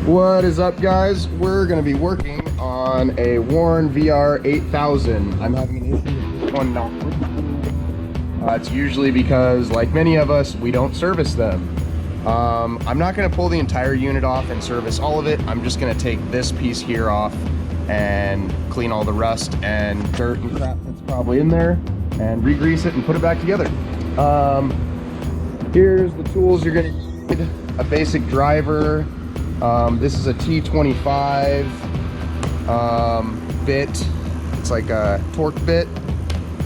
What is up, guys? We're going to be working on a Warren VR 8000. I'm having an issue with this one not working. It's usually because, like many of us, we don't service them. I'm not going to pull the entire unit off and service all of it. I'm just going to take this piece here off and clean all the rust and dirt and crap that's probably in there and re-grease it and put it back together. Here's the tools you're going to need. A basic driver. This is a T25 bit. It's like a torque bit.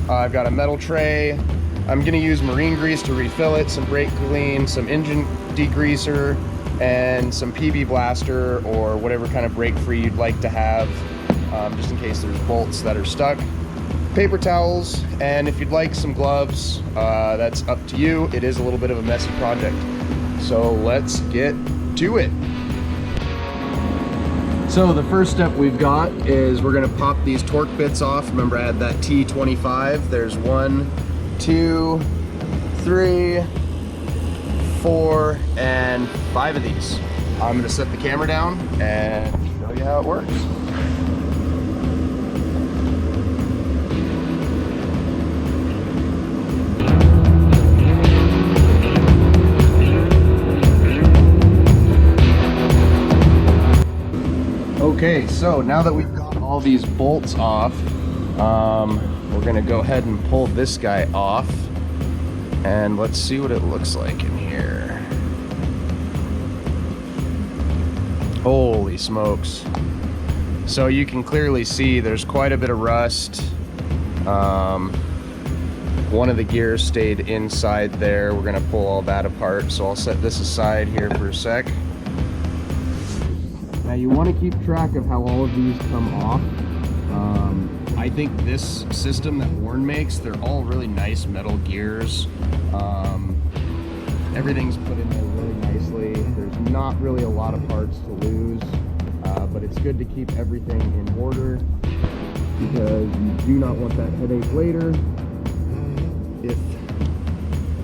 I've got a metal tray. I'm going to use marine grease to refill it, some brake clean, some engine degreaser, and some PB blaster or whatever kind of brake free you'd like to have, just in case there's bolts that are stuck. Paper towels, and if you'd like some gloves, that's up to you. It is a little bit of a messy project. So let's get to it. So the first step we've got is we're going to pop these torque bits off. Remember, I had that T25. There's 1, 2, 3, 4, and 5 of these. I'm going to set the camera down and show you how it works. Okay, so now that we've got all these bolts off, we're gonna go ahead and pull this guy off, and let's see what it looks like in here. Holy smokes. So you can clearly see there's quite a bit of rust. One of the gears stayed inside there. We're gonna pull all that apart, so I'll set this aside here for a sec. Now you want to keep track of how all of these come off. I think this system that Warren makes, they're all really nice metal gears. Everything's put in there really nicely. There's not really a lot of parts to lose, but it's good to keep everything in order because you do not want that headache later if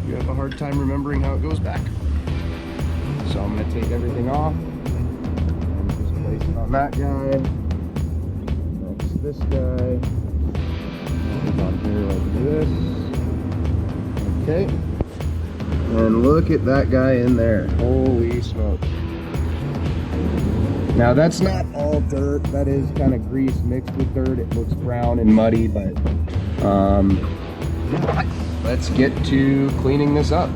you have a hard time remembering how it goes back. So I'm going to take everything off. Place it on that guy. Next this guy. Put on here like this. Okay. And look at that guy in there. Holy smoke. Now that's not all dirt. That is kind of grease mixed with dirt. It looks brown and muddy, but let's get to cleaning this up.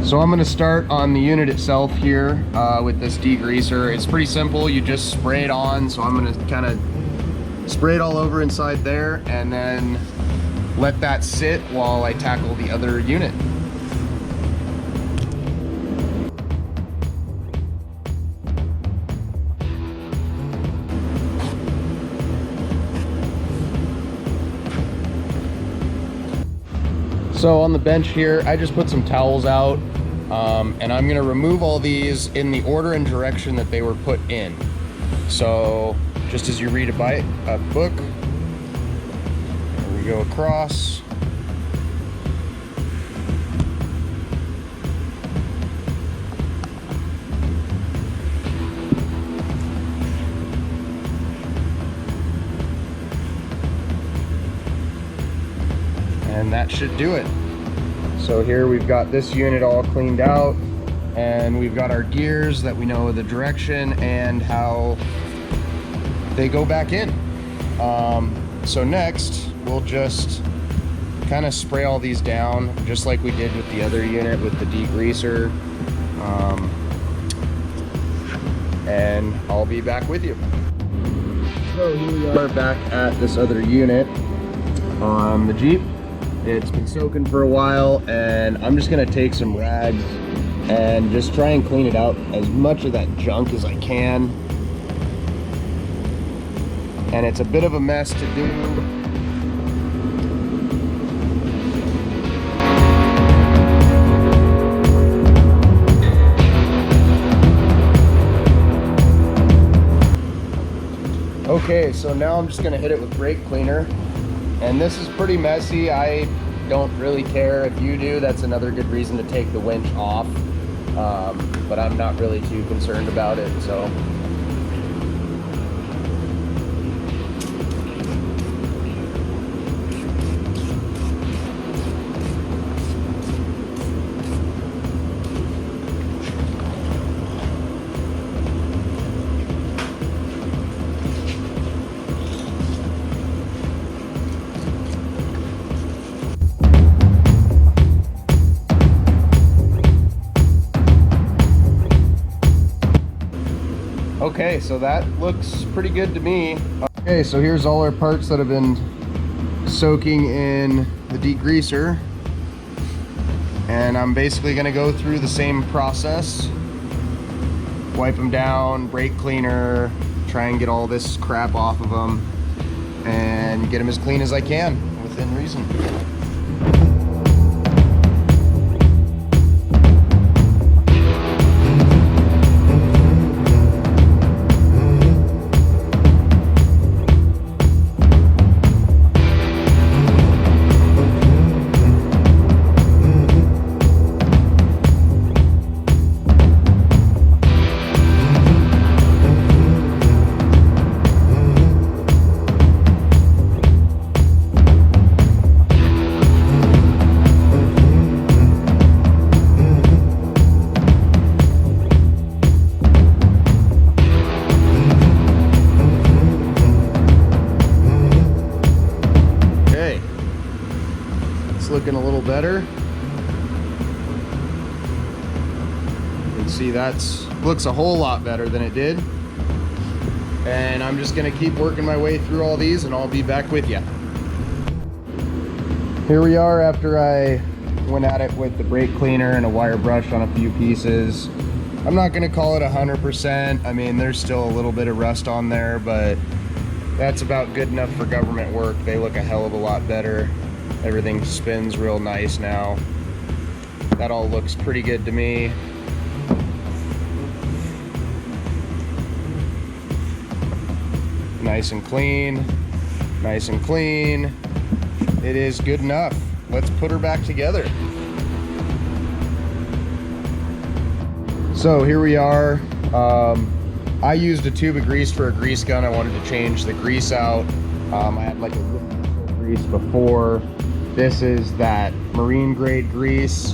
So I'm going to start on the unit itself here with this degreaser. It's pretty simple. You just spray it on. So I'm going to kind of spray it all over inside there and then let that sit while I tackle the other unit. So on the bench here, I just put some towels out, and I'm gonna remove all these in the order and direction that they were put in. So just as you read a book, here we go across. And that should do it. So here we've got this unit all cleaned out, and we've got our gears that we know the direction and how they go back in. So next we'll just kind of spray all these down just like we did with the other unit with the degreaser, and I'll be back with you. So here we are back at this other unit on the Jeep. It's been soaking for a while, and I'm just gonna take some rags and just try and clean it out as much of that junk as I can. And it's a bit of a mess to do. Okay, so now I'm just gonna hit it with brake cleaner. And this is pretty messy. I don't really care if you do. That's another good reason to take the winch off. but I'm not really too concerned about it, so. Okay, so that looks pretty good to me. Okay, so here's all our parts that have been soaking in the degreaser. And I'm basically gonna go through the same process. Wipe them down, brake cleaner, try and get all this crap off of them, and get them as clean as I can, within reason. Looking a little better. You can see that's looks a whole lot better than it did. And I'm just gonna keep working my way through all these, and I'll be back with you. Here we are after I went at it with the brake cleaner and a wire brush on a few pieces. I'm not gonna call it 100%. I mean, there's still a little bit of rust on there, but that's about good enough for government work. They look a hell of a lot better. Everything spins real nice now. That all looks pretty good to me. Nice and clean, nice and clean. It is good enough. Let's put her back together. So here we are. I used a tube of grease for a grease gun. I wanted to change the grease out. I had like a grease before. This is that marine grade grease.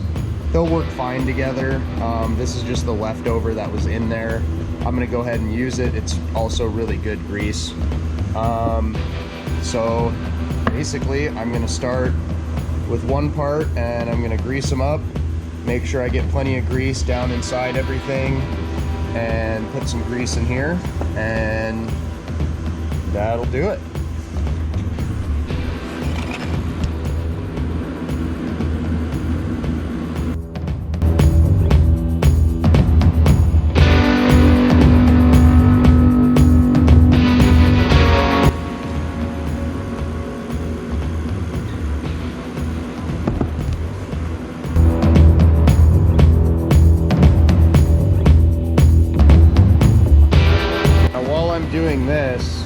They'll work fine together. This is just the leftover that was in there. I'm gonna go ahead and use it. It's also really good grease. So basically I'm gonna start with one part and I'm gonna grease them up, make sure I get plenty of grease down inside everything, and put some grease in here, and that'll do it. Doing this,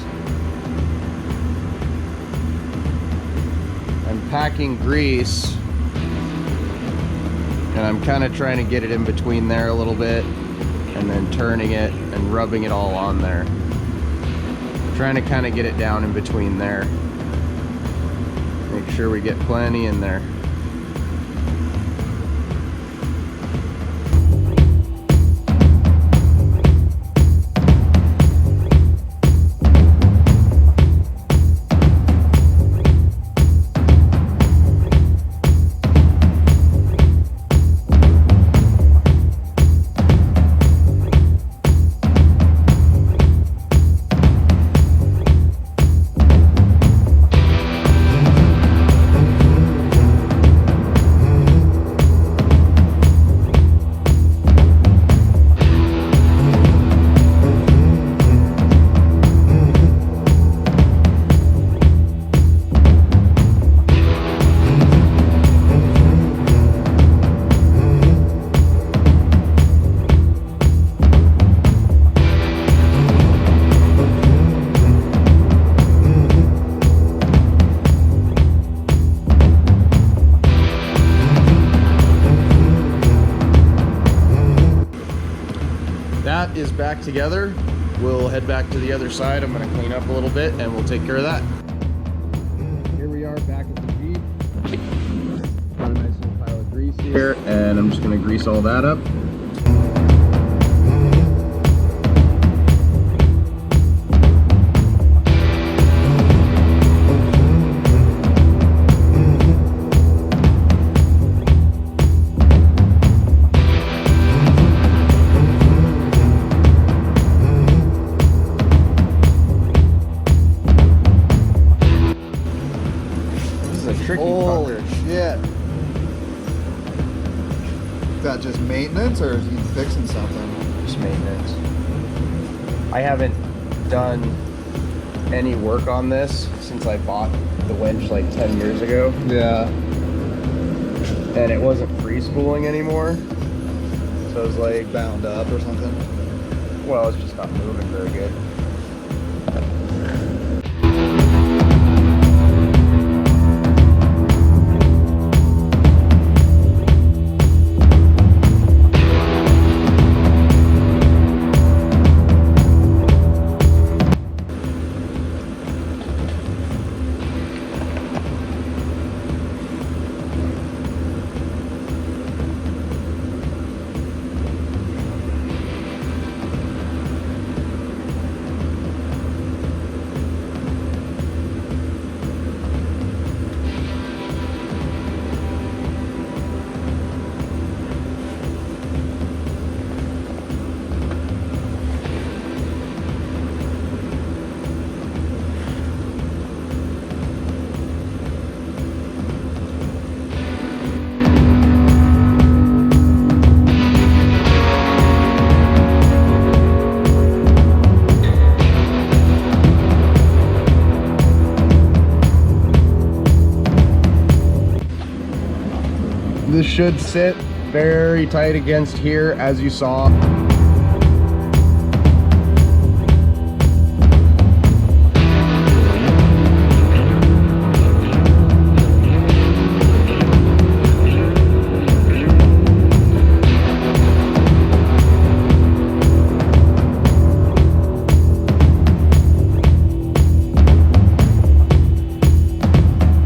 I'm packing grease, and I'm kind of trying to get it in between there a little bit, and then turning it and rubbing it all on there, trying to kind of get it down in between there. Make sure we get plenty in there. that is back together, we'll head back to the other side. I'm gonna clean up a little bit and we'll take care of that. Here we are back at the Jeep. Got a nice little pile of grease here, and I'm just gonna grease all that up. Holy shit. Is that just maintenance or is he fixing something? Just maintenance. I haven't done any work on this since I bought the winch like 10 years ago. Yeah. And it wasn't free spooling anymore. So it was like Bound up or something? well, it's just not moving very good. This should sit very tight against here, as you saw.